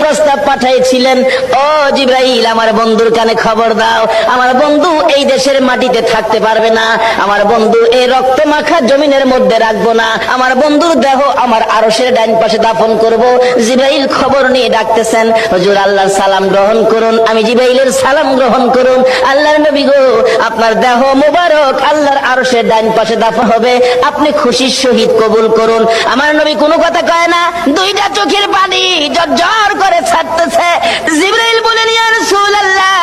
প্রস্তাব পাঠাইছিলেন, ও জিবরাইল আমার বন্ধুর কানে খবর দাও, আমার বন্ধু এই দেশের মাটিতে থাকতে পারবে না, আমার বন্ধু এই রক্ত মাখা জমিনের মধ্যে রাখবো না, আমার বন্ধুর দেহ আমার আরশের ডাইন পাশে দাফন করব। জিবরাইল খবর নিয়ে ডাকতেছেন, হুজুর আল্লাহর সালাম গ্রহণ করুন। আমি জিবরাইলের সালাম গ্রহণ করুন। আল্লাহর নবী গো, আপনার দেহ মুবারক আল্লাহর আরশের ডাইন পাশে দাফন হবে, আপনি খুশির সহিত কবুল করুন। আমার নবী কোনো কথা কয় না, দুইটা চোখের পানি ঝরঝর করে ছাড়তেছে। জিবরাইল বলেন, ইয়া রাসূলুল্লাহ,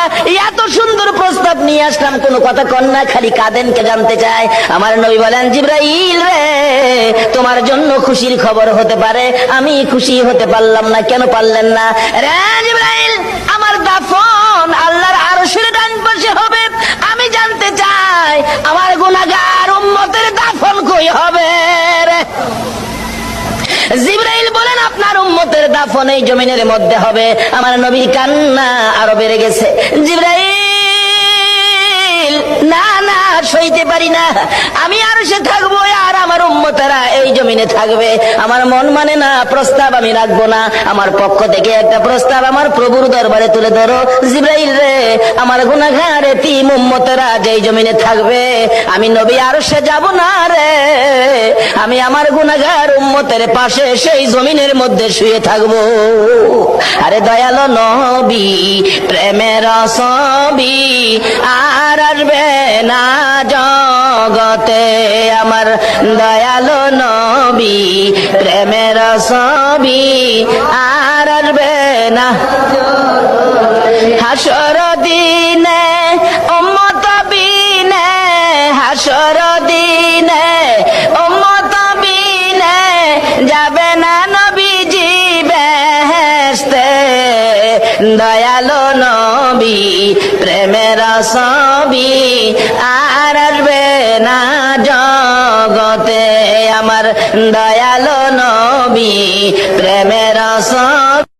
এত সুন্দর প্রস্তাব নিয়ে আসলাম, কোনো কথা কন না, খালি কাঁদেন কে জানতে চায়। আমার নবী বলেন, জিবরাইল রে, তোমার জন্য খুশির খবর হতে পারে, আমি খুশি হতে পারলাম না। কেন পারলেন না? রে জিবরাইল, আমার দাফন আল্লাহর আরশের ডান পাশে হবে, আমি জানতে চাই আমার গুনাহগার উম্মতের দাফন কই হবে রে? জিবরাইল বলেন, আপনার উম্মতের দাফন এই জমিনের মধ্যে হবে। আমার নবীর কান্না আরো বেড়ে গেছে। জিবরাইল, না না, সইতে পারি না, আমি আরশে থাকবো আর আমার উম্মতেরা এই জমিনে থাকবে, আমার মন মানে না, প্রস্তাব আমি রাখবো না। আমার পক্ষ থেকে একটা প্রস্তাব আমার প্রভুর দরবারে তুলে ধরো। জিবরাইল রে, আমার গুনাহগার এতিম উম্মতেরা যেই জমিনে থাকবে, আমি নবী আরশে যাব না রে, আমি আমার গুনাহগার উম্মতের পাশে সেই জমিনের মধ্যে শুয়ে থাকবো। আরে দয়ালো নবী, প্রেমের ছবি আর আসবে না জগতে, আমার দয়ালো নবী, প্রেমের ছবি আর আসবে না। হাসর দিনে উম্মত বিনে, হাসর দিনে উম্মত বিনে যাবে না নবীজি বেহেশতে। দয়ালো নবী, প্রেমের ছবি আর আসবে না জগতে, আমার দয়ালো নবী, প্রেমের ছবি।